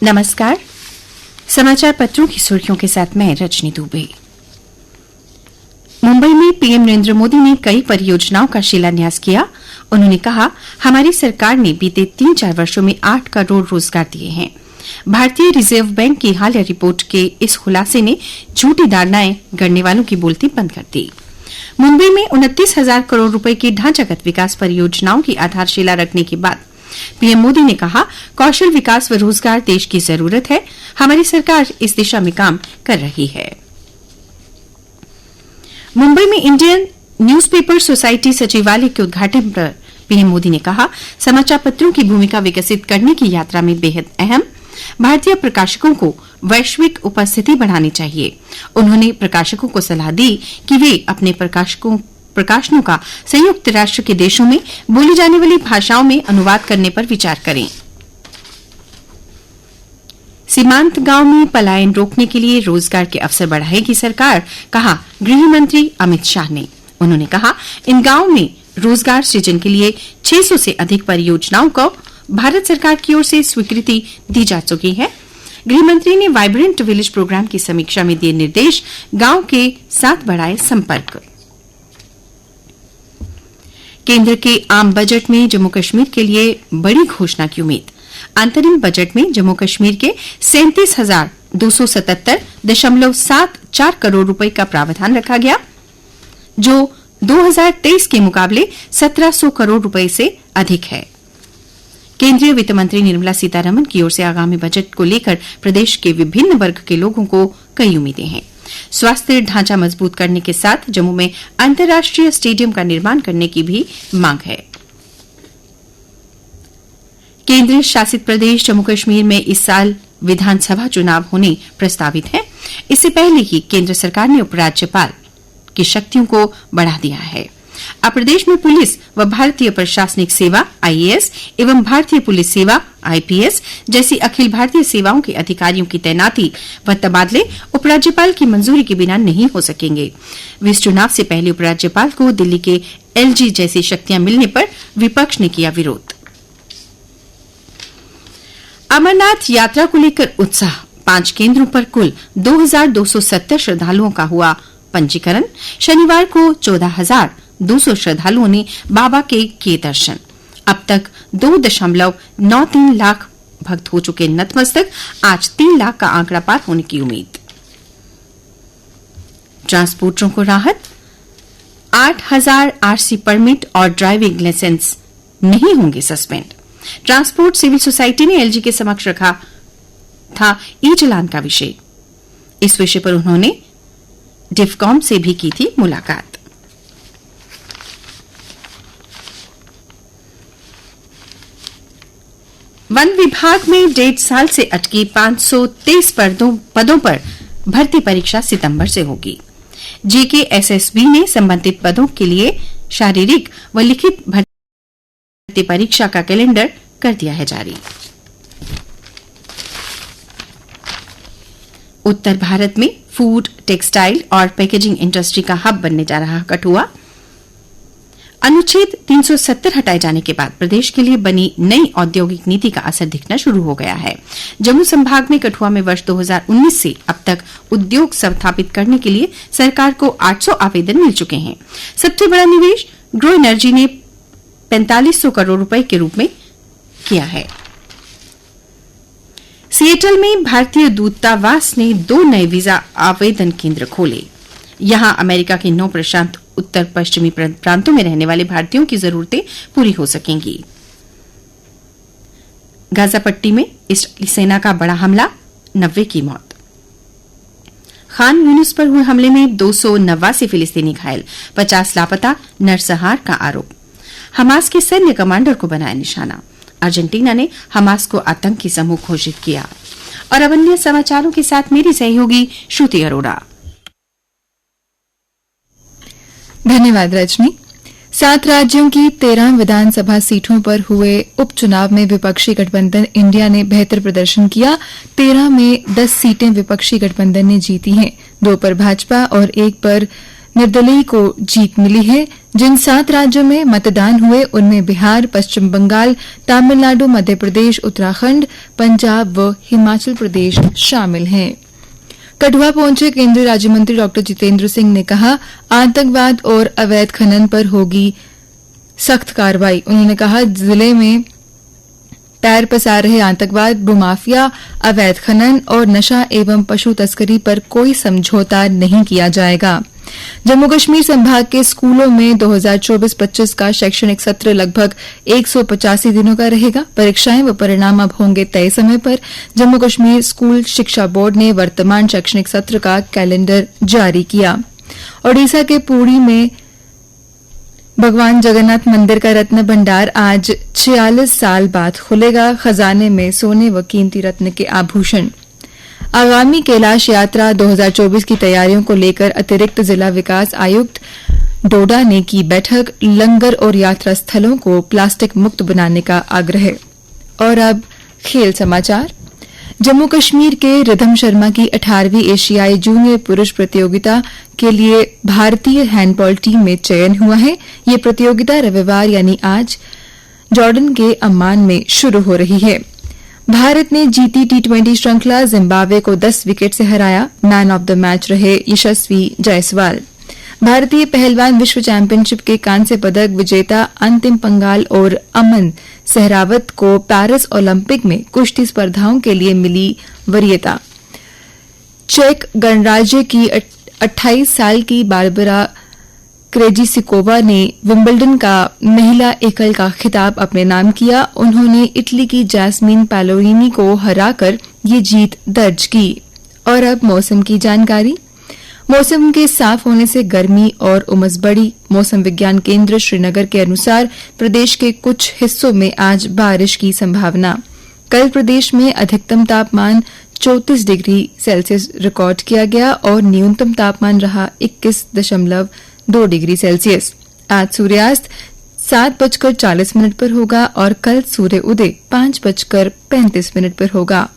नमस्कार। समाचार पत्रों की सुर्खियों के साथ मैं रजनी दुबे। मुंबई में पीएम नरेंद्र मोदी ने कई परियोजनाओं का शिलान्यास किया। उन्होंने कहा, हमारी सरकार ने बीते 3-4 वर्षों में 8 करोड़ रोजगार दिए हैं। भारतीय रिजर्व बैंक की हालिया रिपोर्ट के इस खुलासे ने झूठी धारणाएं गढ़ने वालों की बोलती बंद कर दी। मुंबई में 29,000 करोड़ रुपए की ढांचागत विकास परियोजनाओं की आधारशिला रखने के बाद पीएम मोदी ने कहा, कौशल विकास व रोजगार देश की जरूरत है। हमारी सरकार इस दिशा में काम कर रही है। मुंबई में इंडियन न्यूज़पेपर सोसाइटी सचिवालय के उद्घाटन पर पीएम मोदी ने कहा, समाचार पत्रों की भूमिका विकसित करने की यात्रा में बेहद अहम। भारतीय प्रकाशकों को वैश्विक उपस्थिति बढ़ानी चाहिए। उन्होंने प्रकाशकों को सलाह दी कि वे अपने प्रकाशनों का संयुक्त राष्ट्र के देशों में बोली जाने वाली भाषाओं में अनुवाद करने पर विचार करें। सीमांत गांव में पलायन रोकने के लिए रोजगार के अवसर बढ़ाएगी सरकार, कहा गृह मंत्री अमित शाह ने। उन्होंने कहा, इन गांवों में रोजगार सृजन के लिए 600 से अधिक परियोजनाओं को भारत सरकार की ओर से स्वीकृति दी जा चुकी है। गृह मंत्री ने वाइब्रेंट विलेज प्रोग्राम की समीक्षा में दिए निर्देश, गांव के साथ बढ़ाए संपर्क। केंद्र के आम बजट में जम्मू कश्मीर के लिए बड़ी घोषणा की उम्मीद। अंतरिम बजट में जम्मू कश्मीर के 37,277.74 करोड़ रुपए का प्रावधान रखा गया, जो 2023 के मुकाबले 1,700 करोड़ रुपए से अधिक है। केंद्रीय वित्त मंत्री निर्मला सीतारमण की ओर से आगामी बजट को लेकर प्रदेश के विभिन्न वर्ग के लोगों को कई उम्मीदें हैं। स्वास्थ्य ढांचा मजबूत करने के साथ जम्मू में अंतर्राष्ट्रीय स्टेडियम का निर्माण करने की भी मांग है। केंद्र शासित प्रदेश जम्मू कश्मीर में इस साल विधानसभा चुनाव होने प्रस्तावित है। इससे पहले ही केंद्र सरकार ने उपराज्यपाल की शक्तियों को बढ़ा दिया है। अब प्रदेश में पुलिस व भारतीय प्रशासनिक सेवा आईएएस एवं भारतीय पुलिस सेवा आईपीएस जैसी अखिल भारतीय सेवाओं के अधिकारियों की तैनाती व तबादले उपराज्यपाल की मंजूरी के बिना नहीं हो सकेंगे। इस चुनाव से पहले उपराज्यपाल को दिल्ली के एलजी जैसी शक्तियां मिलने पर विपक्ष ने किया विरोध। अमरनाथ यात्रा को लेकर उत्साह। 5 केंद्रों पर कुल 2,270 श्रद्धालुओं का हुआ पंजीकरण। शनिवार को 14,200 श्रद्धालुओं ने बाबा के किए दर्शन। अब तक 2.93 लाख भक्त हो चुके नतमस्तक। आज 3 लाख का आंकड़ा पार होने की उम्मीद। ट्रांसपोर्टरों को राहत। 8,000 आरसी परमिट और ड्राइविंग लाइसेंस नहीं होंगे सस्पेंड। ट्रांसपोर्ट सिविल सोसाइटी ने एलजी के समक्ष रखा था ई चालान का विषय। इस विषय पर उन्होंने डिफकॉम से भी की थी मुलाकात। वन विभाग में 1.5 साल से अटकी 523 पदों पर भर्ती परीक्षा सितंबर से होगी। जेकेएसएसबी ने संबंधित पदों के लिए शारीरिक व लिखित भर्ती परीक्षा का कैलेंडर कर दिया है जारी। उत्तर भारत में फूड, टेक्सटाइल और पैकेजिंग इंडस्ट्री का हब बनने जा रहा कठुआ। अनुच्छेद 370 हटाए जाने के बाद प्रदेश के लिए बनी नई औद्योगिक नीति का असर दिखना शुरू हो गया है। जम्मू संभाग में कठुआ में वर्ष 2019 से अब तक उद्योग स्थापित करने के लिए सरकार को 800 आवेदन मिल चुके हैं। सबसे बड़ा निवेश ग्रो एनर्जी ने 4500 करोड़ रुपए के रूप में किया है। सिएटल में भारतीय दूतावास ने 2 नए वीजा आवेदन केंद्र खोले। यहां अमेरिका के 9 प्रशांत उत्तर पश्चिमी प्रांतों में रहने वाले भारतीयों की जरूरतें पूरी हो सकेंगी। गाजा पट्टी में इस्राएली सेना का बड़ा हमला, 90 की मौत। खान यूनिस पर हुए हमले में 289 फिलिस्तीनी घायल, 50 लापता, नरसंहार का आरोप। हमास के सैन्य कमांडर को बनाया निशाना। अर्जेंटीना ने हमास को आतंकी समूह घोषित किया। और अब अन्य समाचारों के साथ मेरी सहयोगी श्रुति अरोड़ा। धन्यवाद रजनी। 7 राज्यों की 13 विधानसभा सीटों पर हुए उपचुनाव में विपक्षी गठबंधन इंडिया ने बेहतर प्रदर्शन किया। 13 में 10 सीटें विपक्षी गठबंधन ने जीती हैं, 2 पर भाजपा और 1 पर निर्दलीय को जीत मिली है। जिन 7 राज्यों में मतदान हुए उनमें बिहार, पश्चिम बंगाल, तमिलनाडु, मध्य प्रदेश, उत्तराखंड, पंजाब व हिमाचल प्रदेश शामिल हैं। कठुआ पहुंचे केंद्रीय राज्य मंत्री डॉ जितेंद्र सिंह ने कहा, आतंकवाद और अवैध खनन पर होगी सख्त कार्रवाई। उन्होंने कहा, जिले में पैर पसार रहे आतंकवाद, भूमाफिया, अवैध खनन और नशा एवं पशु तस्करी पर कोई समझौता नहीं किया जाएगा। जम्मू कश्मीर संभाग के स्कूलों में 2024-25 का शैक्षणिक सत्र लगभग 185 दिनों का रहेगा। परीक्षाएं व परिणाम अब होंगे तय समय पर। जम्मू कश्मीर स्कूल शिक्षा बोर्ड ने वर्तमान शैक्षणिक सत्र का कैलेंडर जारी किया। ओडिशा के पुरी में भगवान जगन्नाथ मंदिर का रत्न भंडार आज 46 साल बाद खुलेगा। खजाने में सोने व कीमती रत्न के आभूषण। आगामी कैलाश यात्रा 2024 की तैयारियों को लेकर अतिरिक्त जिला विकास आयुक्त डोडा ने की बैठक। लंगर और यात्रा स्थलों को प्लास्टिक मुक्त बनाने का आग्रह। और अब खेल समाचार। जम्मू कश्मीर के रिधम शर्मा की 18वीं एशियाई जूनियर पुरुष प्रतियोगिता के लिए भारतीय हैंडबॉल टीम में चयन हुआ है। ये प्रतियोगिता रविवार यानी आज जॉर्डन के अम्मान में शुरू हो रही है। भारत ने जीती T20 श्रृंखला, जिम्बाब्वे को 10 विकेट से हराया। मैन ऑफ द मैच रहे यशस्वी जायसवाल। भारतीय पहलवान विश्व चैंपियनशिप के कांस्य पदक विजेता अंतिम पंगाल और अमन सहरावत को पेरिस ओलंपिक में कुश्ती स्पर्धाओं के लिए मिली वरीयता। चेक गणराज्य की 28 साल की बारबरा क्रेजिसिकोवा ने विंबलडन का महिला एकल का खिताब अपने नाम किया। उन्होंने इटली की जैस्मीन पैलोरिनी को हराकर ये जीत दर्ज की। और अब मौसम की जानकारी। मौसम के साफ होने से गर्मी और उमस बढ़ी। मौसम विज्ञान केंद्र श्रीनगर के अनुसार प्रदेश के कुछ हिस्सों में आज बारिश की संभावना। कल प्रदेश में अधिकतम तापमान 34 डिग्री सेल्सियस रिकॉर्ड किया गया और न्यूनतम तापमान रहा 21.2 डिग्री सेल्सियस। आज सूर्यास्त 7:40 पर होगा और कल सूर्य उदय 5:35 पर होगा।